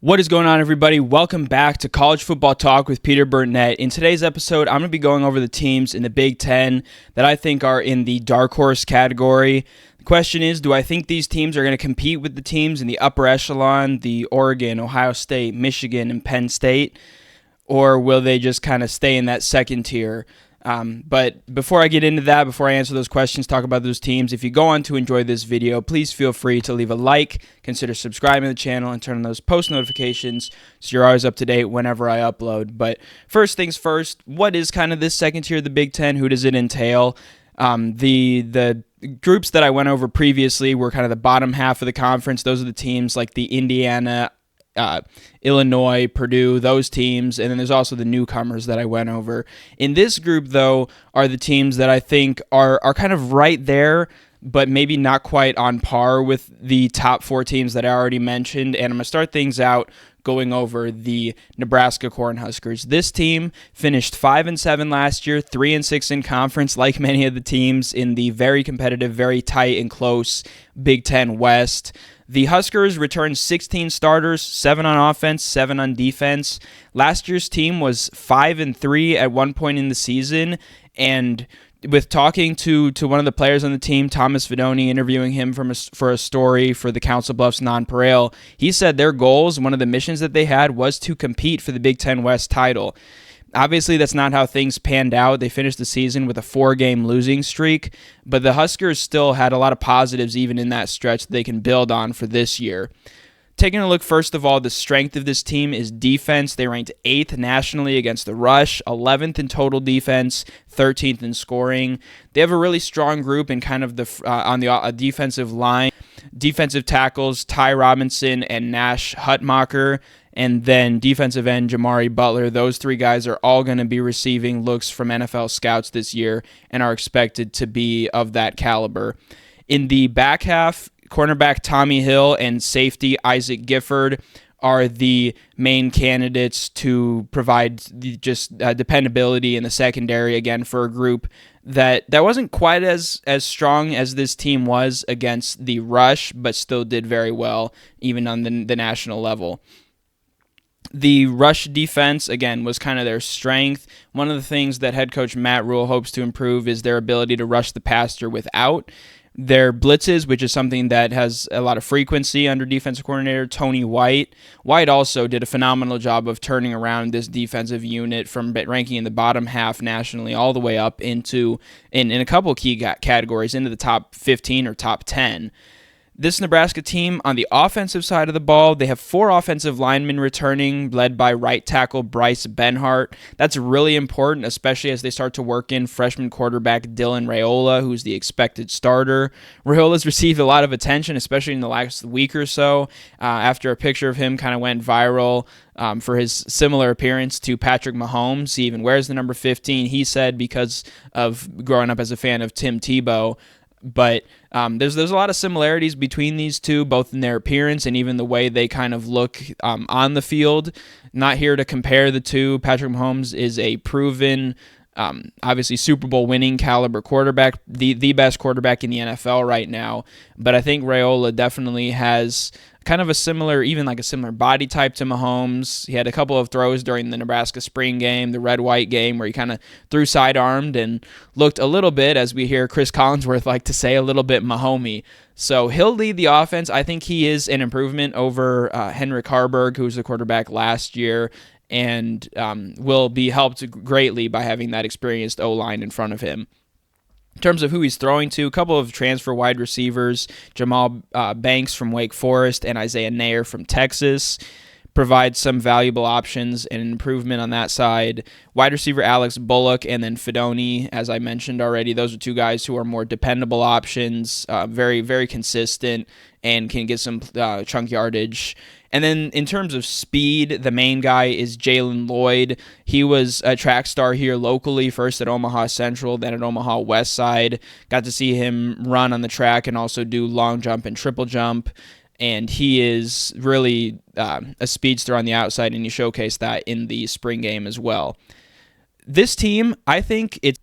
What is going on, everybody? Welcome back to College Football Talk with Peter Burnett. In today's episode, I'm going to be going over the teams in the Big Ten that I think are in the dark horse category. The question is, do I think these teams are going to compete with the teams in the upper echelon, the Oregon, Ohio State, Michigan, and Penn State, or will they just kind of stay in that second tier? But before I get into that, before I answer those questions, talk about those teams, if you go on to enjoy this video, please feel free to leave a like, consider subscribing to the channel, and turn on those post notifications so you're always up to date whenever I upload. But first things first, what is kind of this second tier of the Big Ten? Who does it entail? The groups that I went over previously were kind of the bottom half of the conference. Those are the teams like the Indiana, Illinois, Purdue, those teams, and then there's also the newcomers that I went over. In this group, though, are the teams that I think are kind of right there, but maybe not quite on par with the top four teams that I already mentioned, and I'm going to start things out going over the Nebraska Cornhuskers. This team finished 5-7 last year, 3-6 in conference, like many of the teams in the very competitive, very tight and close Big Ten West. The Huskers returned 16 starters, 7 on offense, 7 on defense. Last year's team was 5-3 at one point in the season, and with talking to one of the players on the team, Thomas Fidone, interviewing him for a story for the Council Bluffs Nonpareil, he said their goals, one of the missions that they had, was to compete for the Big Ten West title. Obviously, that's not how things panned out. They finished the season with a 4-game losing streak, but the Huskers still had a lot of positives even in that stretch that they can build on for this year. Taking a look, first of all, the strength of this team is defense. They ranked 8th nationally against the rush, 11th in total defense, 13th in scoring. They have a really strong group in kind of on the defensive line. Defensive tackles, Ty Robinson and Nash Hutmacher, and then defensive end Jamari Butler. Those three guys are all going to be receiving looks from NFL scouts this year and are expected to be of that caliber. In the back half, cornerback Tommy Hill and safety Isaac Gifford are the main candidates to provide dependability in the secondary, again, for a group that wasn't quite as strong as this team was against the rush, but still did very well, even on the national level. The rush defense, again, was kind of their strength. One of the things that head coach Matt Rule hopes to improve is their ability to rush the passer without their blitzes, which is something that has a lot of frequency under defensive coordinator Tony White. White also did a phenomenal job of turning around this defensive unit from ranking in the bottom half nationally all the way up into, in a couple of key categories, into the top 15 or top 10. This Nebraska team, on the offensive side of the ball, they have 4 offensive linemen returning, led by right tackle Bryce Benhart. That's really important, especially as they start to work in freshman quarterback Dylan Raiola, who's the expected starter. Raiola's received a lot of attention, especially in the last week or so, after a picture of him kind of went viral for his similar appearance to Patrick Mahomes. He even wears the number 15, he said, because of growing up as a fan of Tim Tebow. But there's a lot of similarities between these two, both in their appearance and even the way they kind of look on the field. Not here to compare the two. Patrick Mahomes is a proven, obviously Super Bowl winning caliber quarterback, the best quarterback in the NFL right now. But I think Raiola definitely has kind of a similar body type to Mahomes. He had a couple of throws during the Nebraska spring game, the red-white game, where he kind of threw side-armed and looked a little bit, as we hear Chris Collinsworth like to say, a little bit Mahomey. So he'll lead the offense. I think he is an improvement over Henrik Harburg, who was the quarterback last year, and will be helped greatly by having that experienced O-line in front of him. In terms of who he's throwing to, a couple of transfer wide receivers, Jamal Banks from Wake Forest and Isaiah Nair from Texas, provide some valuable options and an improvement on that side. Wide receiver Alex Bullock and then Fidone, as I mentioned already, those are two guys who are more dependable options, very, very consistent, and can get some chunk yardage. And then in terms of speed, the main guy is Jalen Lloyd. He was a track star here locally, first at Omaha Central, then at Omaha West Side. Got to see him run on the track and also do long jump and triple jump. And he is really a speedster on the outside, and he showcased that in the spring game as well. This team, I think it's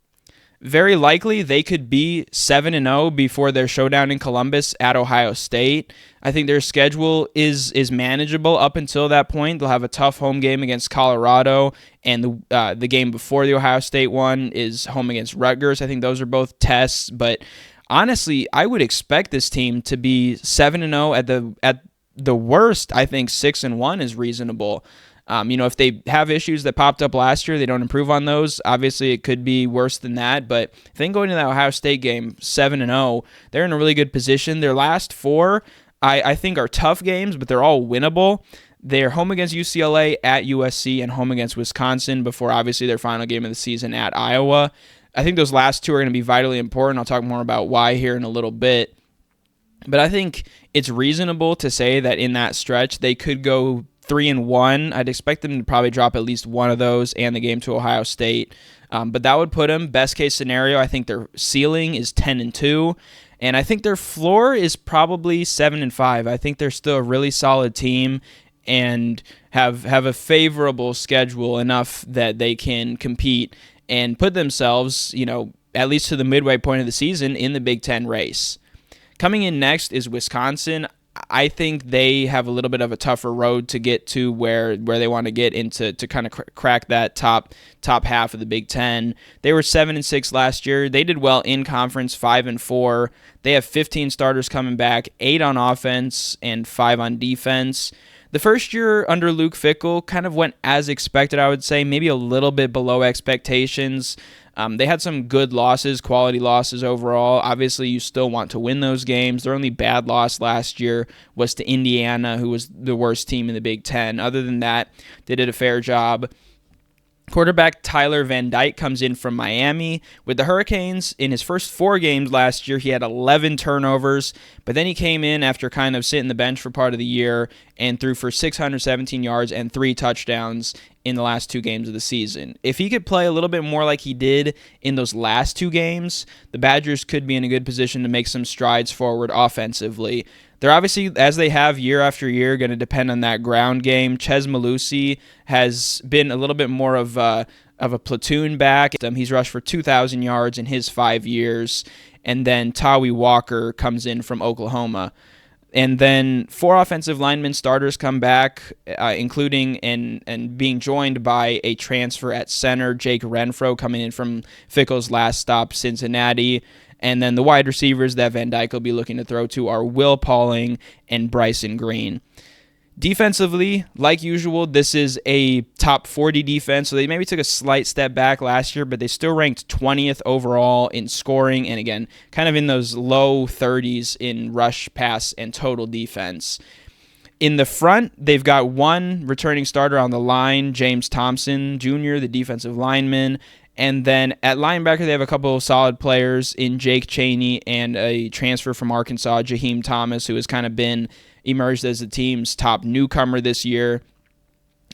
very likely they could be 7-0 before their showdown in Columbus at Ohio State. I think their schedule is manageable up until that point. They'll have a tough home game against Colorado, and the game before the Ohio State one is home against Rutgers. I think those are both tests, but honestly, I would expect this team to be 7-0 at the worst. I think 6-1 is reasonable. If they have issues that popped up last year, they don't improve on those. Obviously, it could be worse than that. But I think going to that Ohio State game, 7-0, they're in a really good position. Their last four, I think, are tough games, but they're all winnable. They're home against UCLA, at USC, and home against Wisconsin before, obviously, their final game of the season at Iowa. I think those last two are going to be vitally important. I'll talk more about why here in a little bit. But I think it's reasonable to say that in that stretch, they could go 3-1. I'd expect them to probably drop at least one of those and the game to Ohio State. But that would put them, best case scenario, I think their ceiling is 10-2. And I think their floor is probably 7-5. I think they're still a really solid team and have a favorable schedule enough that they can compete and put themselves, at least to the midway point of the season in the Big Ten race. Coming in next is Wisconsin. I think they have a little bit of a tougher road to get to where they want to get into to kind of crack that top half of the Big Ten. They were 7-6 last year. They did well in conference, 5-4. They have 15 starters coming back, 8 on offense and 5 on defense. The first year under Luke Fickell kind of went as expected, I would say, maybe a little bit below expectations. They had some good losses, quality losses overall. Obviously, you still want to win those games. Their only bad loss last year was to Indiana, who was the worst team in the Big Ten. Other than that, they did a fair job. Quarterback Tyler Van Dyke comes in from Miami. With the Hurricanes, in his first 4 games last year, he had 11 turnovers, but then he came in after kind of sitting the bench for part of the year and threw for 617 yards and 3 touchdowns in the last 2 games of the season. If he could play a little bit more like he did in those last 2 games, the Badgers could be in a good position to make some strides forward offensively. They're obviously, as they have year after year, going to depend on that ground game. Ches Malusi has been a little bit more of a platoon back. He's rushed for 2,000 yards in his 5 years. And then Tawi Walker comes in from Oklahoma. And then 4 offensive linemen starters come back, including and being joined by a transfer at center, Jake Renfro, coming in from Fickell's last stop, Cincinnati. And then the wide receivers that Van Dyke will be looking to throw to are Will Pauling and Bryson Green. Defensively, like usual, this is a top 40 defense, so they maybe took a slight step back last year, but they still ranked 20th overall in scoring, and again, kind of in those low 30s in rush, pass, and total defense. In the front, they've got one returning starter on the line, James Thompson Jr., the defensive lineman. And then at linebacker, they have a couple of solid players in Jake Chaney and a transfer from Arkansas, Jaheim Thomas, who has kind of been emerged as the team's top newcomer this year.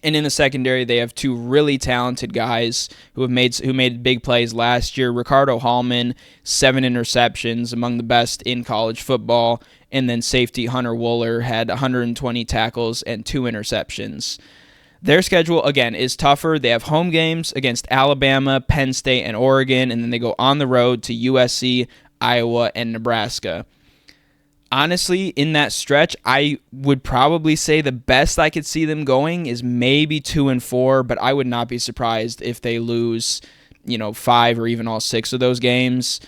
And in the secondary, they have 2 really talented guys who made big plays last year. Ricardo Hallman, 7 interceptions, among the best in college football. And then safety Hunter Wooler had 120 tackles and 2 interceptions. Their schedule, again, is tougher. They have home games against Alabama, Penn State, and Oregon, and then they go on the road to USC, Iowa, and Nebraska. Honestly, in that stretch, I would probably say the best I could see them going is maybe 2-4, but I would not be surprised if they lose, 5 or even all 6 of those games.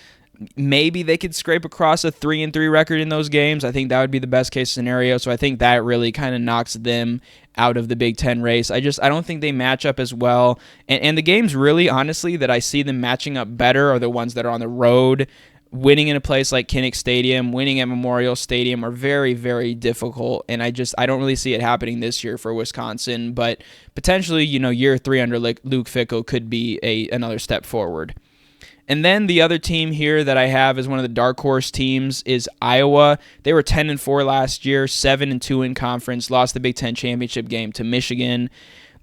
Maybe they could scrape across a 3-3 record in those games. I think that would be the best case scenario. So I think that really kind of knocks them out of the Big Ten race. I don't think they match up as well. And the games really, honestly, that I see them matching up better are the ones that are on the road. Winning in a place like Kinnick Stadium, winning at Memorial Stadium are very, very difficult. And I don't really see it happening this year for Wisconsin. But potentially, year 3 under Luke Fickell could be another step forward. And then the other team here that I have as one of the dark horse teams is Iowa. They were 10-4 last year, 7-2 in conference, lost the Big Ten championship game to Michigan.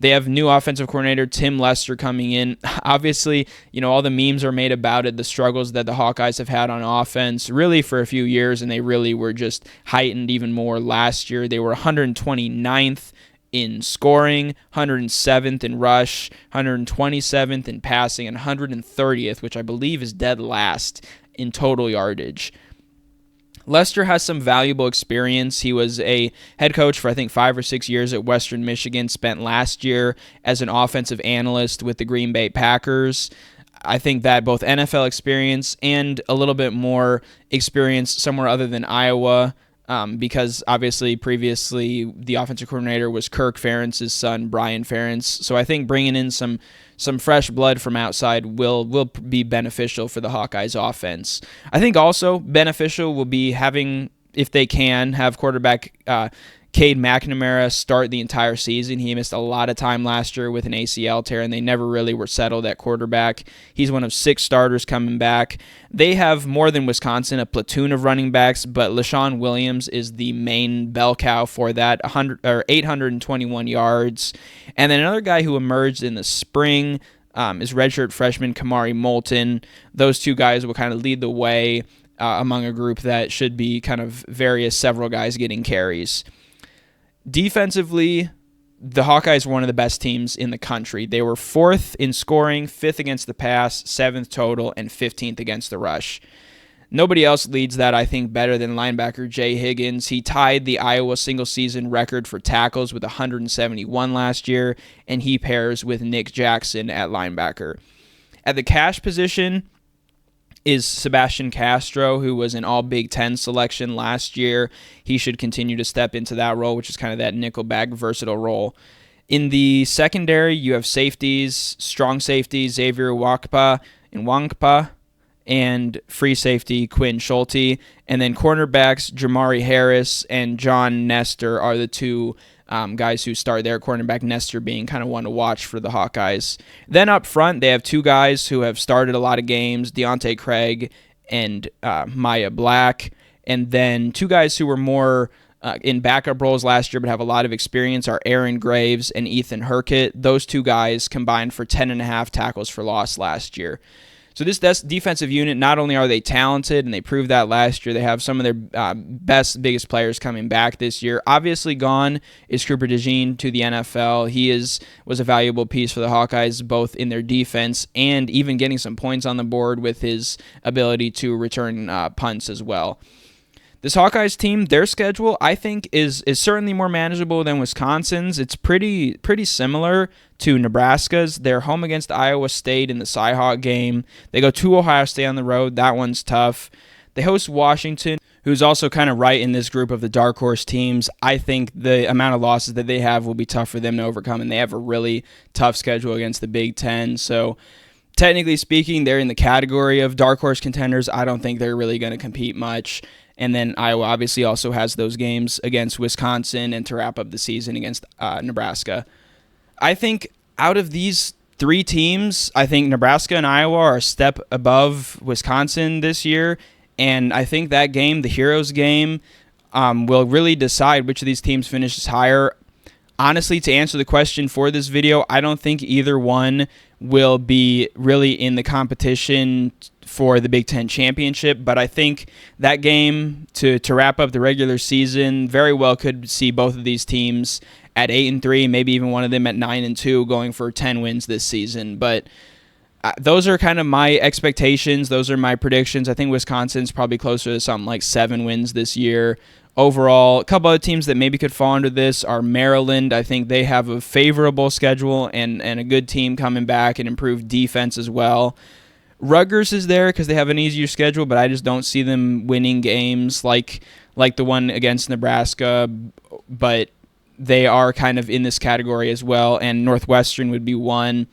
They have new offensive coordinator Tim Lester coming in. Obviously, all the memes are made about it, the struggles that the Hawkeyes have had on offense really for a few years, and they really were just heightened even more last year. They were 129th in scoring, 107th in rush, 127th in passing, and 130th, which I believe is dead last in total yardage. Lester has some valuable experience. He was a head coach for, I think, 5 or 6 years at Western Michigan, spent last year as an offensive analyst with the Green Bay Packers. I think that both NFL experience and a little bit more experience somewhere other than Iowa, because obviously previously the offensive coordinator was Kirk Ferentz's son, Brian Ferentz. So I think bringing in some fresh blood from outside will be beneficial for the Hawkeyes offense. I think also beneficial will be having, if they can, have quarterback Cade McNamara start the entire season. He missed a lot of time last year with an ACL tear, and they never really were settled at quarterback. He's one of 6 starters coming back. They have more than Wisconsin, a platoon of running backs, but LaShawn Williams is the main bell cow for that, 821 yards. And then another guy who emerged in the spring is redshirt freshman Kamari Moulton. Those 2 guys will kind of lead the way among a group that should be kind of several guys getting carries. Defensively, the Hawkeyes were one of the best teams in the country. They were 4th in scoring, 5th against the pass, 7th total, and 15th against the rush. Nobody else leads that, I think, better than linebacker Jay Higgins. He tied the Iowa single-season record for tackles with 171 last year, and he pairs with Nick Jackson at linebacker. At the cash position is Sebastian Castro, who was an All-Big Ten selection last year. He should continue to step into that role, which is kind of that nickelback versatile role. In the secondary, you have safeties, strong safety Xavier Nwankpa, and free safety Quinn Schulte. And then cornerbacks Jamari Harris and John Nestor are the 2 guys who start there, cornerback Nestor being kind of one to watch for the Hawkeyes. Then up front, they have 2 guys who have started a lot of games, Deontay Craig and Maya Black. And then 2 guys who were more in backup roles last year but have a lot of experience are Aaron Graves and Ethan Herkett. Those 2 guys combined for 10.5 tackles for loss last year. So this defensive unit, not only are they talented, and they proved that last year, they have some of their biggest players coming back this year. Obviously gone is Cooper DeJean to the NFL. He was a valuable piece for the Hawkeyes, both in their defense and even getting some points on the board with his ability to return punts as well. This Hawkeyes team, their schedule, I think, is certainly more manageable than Wisconsin's. It's pretty similar to Nebraska's. They're home against Iowa State in the Cyhawk game. They go to Ohio State on the road. That one's tough. They host Washington, who's also kind of right in this group of the dark horse teams. I think the amount of losses that they have will be tough for them to overcome, and they have a really tough schedule against the Big Ten. So technically speaking, they're in the category of dark horse contenders. I don't think they're really going to compete much. And then Iowa obviously also has those games against Wisconsin and to wrap up the season against Nebraska. I think out of these 3 teams, I think Nebraska and Iowa are a step above Wisconsin this year. And I think that game, the Heroes game, will really decide which of these teams finishes higher. Honestly, to answer the question for this video, I don't think either one will be really in the competition for the Big Ten championship, but I think that game to wrap up the regular season very well could see both of these teams at 8-3, maybe even one of them at 9-2, going for 10 wins this season. But those are kind of my expectations. Those are my predictions. I think Wisconsin's probably closer to something like 7 wins this year. Overall, a couple other teams that maybe could fall under this are Maryland. I think they have a favorable schedule and a good team coming back and improved defense as well. Rutgers is there because they have an easier schedule, but I just don't see them winning games like the one against Nebraska, but they are kind of in this category as well, and Northwestern would be 1,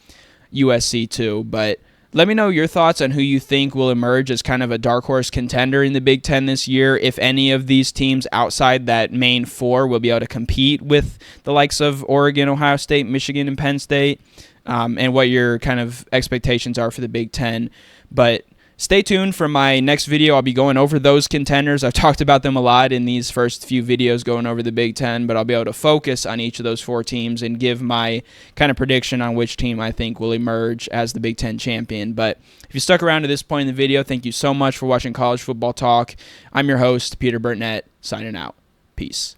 USC 2, but let me know your thoughts on who you think will emerge as kind of a dark horse contender in the Big Ten this year, if any of these teams outside that main 4 will be able to compete with the likes of Oregon, Ohio State, Michigan, and Penn State. And what your kind of expectations are for the Big Ten. But stay tuned for my next video. I'll be going over those contenders. I've talked about them a lot in these first few videos going over the Big Ten, but I'll be able to focus on each of those 4 teams and give my kind of prediction on which team I think will emerge as the Big Ten champion. But if you stuck around to this point in the video, thank you so much for watching College Football Talk. I'm your host, Peter Burnett, signing out. Peace.